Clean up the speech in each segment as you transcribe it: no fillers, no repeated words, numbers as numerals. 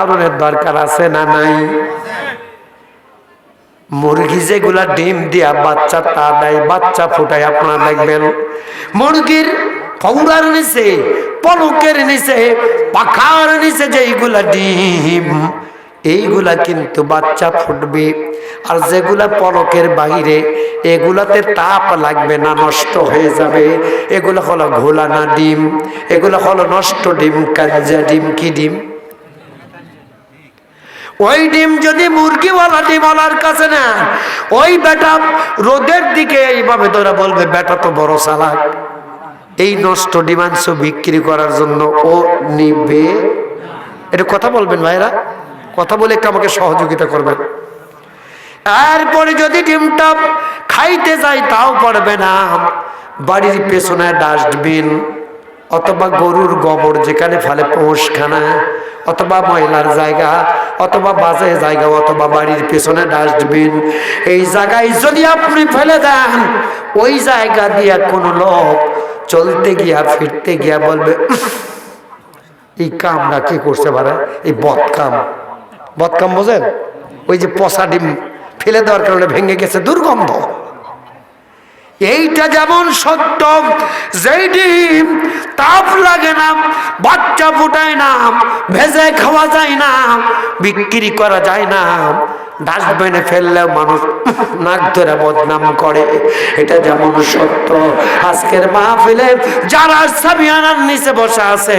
লালনের দরকার আছে না নাই? মুরগি যেগুলা ডিম দিয়া বাচ্চা তা দেয়, বাচ্চা ফুটায়, আপনারা দেখবেন মুরগির কৌড়ার নিচে, পলকের নিচে, পাখার নিচে যেইগুলা ডিম, এইগুলা কিন্তু বাচ্চা ফুটবে। আর যেগুলা পলকের বাইরে, এগুলাতে তাপ লাগবে না, নষ্ট হয়ে যাবে। এগুলো হলো ঘোলানা ডিম, এগুলো হলো নষ্ট ডিম, কাঞ্জা ডিম। কি ডিম? ওই ডিম যদি মুরগিওয়ালা ডিমওয়ালার কাছে না, ওই বেটা রোদের দিকে এইভাবে তোরা বলবে বেটা তো বড় চালাক, এই নষ্ট ডিমাংস বিক্রি করার জন্য ও নিবে। এটা কথা বলবেন ভাইরা, কথা বলে একটু আমাকে সহযোগিতা করবেন। এরপরে যদি ডিমটা খাইতে যায় তাও পারবে না। বাড়ির পেছনে ডাস্টবিন অথবা গরুর গোবর যেখানে ফেলে পৌঁছখানা, অথবা ময়লার জায়গা, অথবা বাজে জায়গা, অথবা বাড়ির পেছনে ডাস্টবিন, এই জায়গায় যদি আপনি ফেলে দেন, ওই জায়গা দিয়ে কোনো লোক চলতে গিয়া ফিরতে গিয়া বলবে এই কামরা কি করছে ভাড়া, এই বদকাম। বদকাম বোঝেন? ওই যে পচা ডিম ফেলে দেওয়ার কারণে ভেঙে গেছে, দুর্গন্ধ। এইটা যেমন সত্য, যেই ডিম তাপ লাগে না, বাচ্চা ফুটায় না, ভেজে খাওয়া যায় না, বিক্রি করা যায় না, ডাস্টবিনে ফেললেও মানুষ নাক ধরে বদনাম করে, এটা যেমন সত্য আজকের মাহফিলে যারা সাবিয়ানার নিচে বসে আছে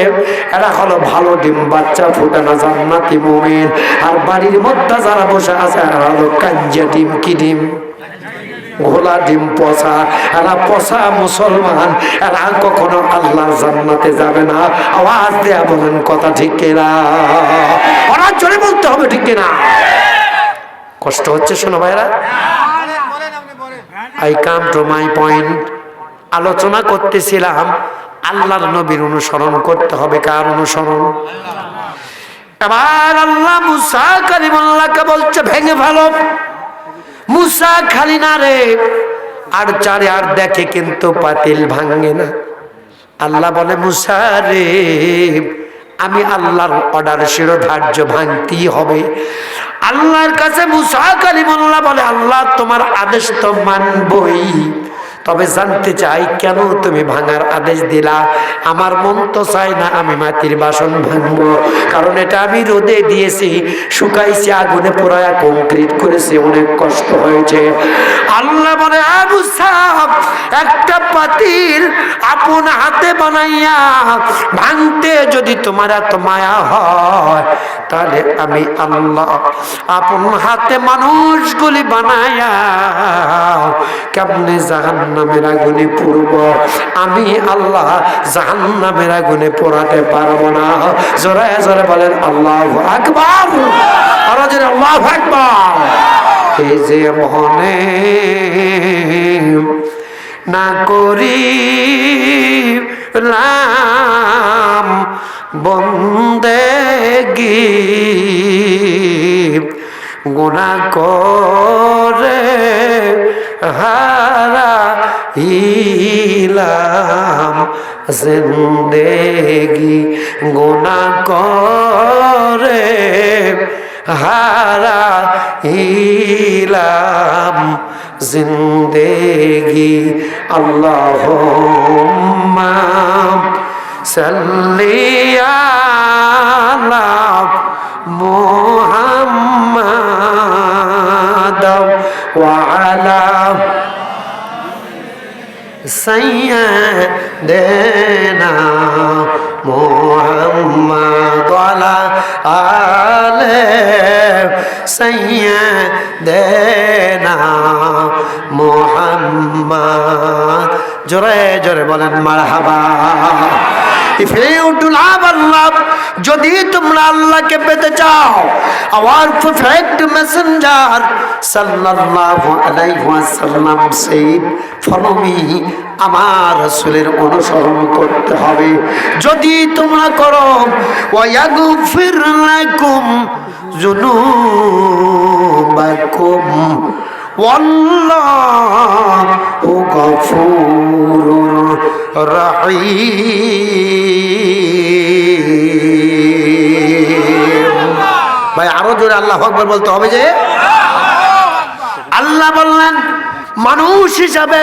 এরা হলো ভালো ডিম, বাচ্চা ফুটানো জান্নাতি মুমিন। আর বাড়ির মধ্যে যারা বসে আছে এরা হলো কাঞ্জা ডিম। কি ডিম? ঘোলা ডিম, পচা। এরা পচা মুসলমান, এরা কখনো আল্লাহর জান্নাতে যাবে না। আওয়াজ দেয়া বলেন কথা ঠিক কিনা? ওরা জোরে বলতে হবে ঠিক কিনা? কষ্ট হচ্ছে শোনো ভাইরা? I come to my point. আলোচনা করতেছিলাম আল্লাহর নবীর অনুসরণ করতে হবে। কার অনুসরণ? এবার আল্লাহ মুসা কালিমুল্লাহকে বলছে ভেঙে ফেলো। মুসা খালি না রে, আর চারে আর দেখে কিন্তু পাতিল ভাঙে না। আল্লাহ বলে মুসা রে, আমি আল্লাহর অর্ডার শিরোধার্য ভাঙতেই হবে। আল্লাহর কাছে মুসা কালিমুল্লাহ বলে আল্লাহ তোমার আদেশ তো মানবই, তবে জানতে চাই কেন তুমি ভাঙার আদেশ দিলা? আমার মন তো চাই না আমি মাটির বাসন ভাঙবো, কারণ এটা আমি রোদে দিয়েছি, শুকাইছি, আগুনে পোড়ায়া কংক্রিট করেছি, অনেক কষ্ট হয়েছে। আল্লাহ বলে আবু সাহ, একটা পাতিল আপন হাতে বানাইয়া ভাঙতে যদি তোমার এত মায়া হয়, তাহলে আমি আল্লাহ আপন হাতে মানুষগুলি বানাইয়া কেমনে জাহান্নামের আগুনে পুড়ব? আমি আল্লাহ জাহান্নামের আগুনে পোড়াতে পারবো না। জোরে জোরে বলেন আল্লাহু আকবার। আরো জোরে আল্লাহু আকবার। এই যে মনে না করি রাম বন্দেগি, গুনাহ করে হারাইলাম জিন্দেগি, গুনাহ করে হারাইলাম জিন্দেগি। আল্লাহুম্মা সাল্লি আলা মুহাম্মাদ ওয়া আলা সাইয়্যিদিনা মুহাম্মাদ ওয়া আলা আলি সাইয়্যিদিনা মুহাম্মাদ। জোরে জোরে বলেন মারহাবা। If you do love Allah, যদি তোমরা আল্লাহকে পেতে চাও, our perfect messenger sallallahu alaihi wasallam said, follow me, আমার রাসূলের অনুসরণ করতে হবে। যদি তোমরা করো, ওয়া ইয়াগফির লাকুম যুনুবাকুম ওয়াল্লাহু গফুরুর রহিম। ভাই আরো জোরে আল্লাহু আকবার বলতে হবে যে। আল্লাহ বললেন মানুষ হিসাবে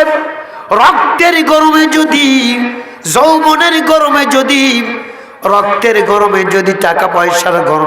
রক্তের গরমে যদি, যৌবনের গরমে যদি, রক্তের গরমে যদি, টাকা পয়সার গরমে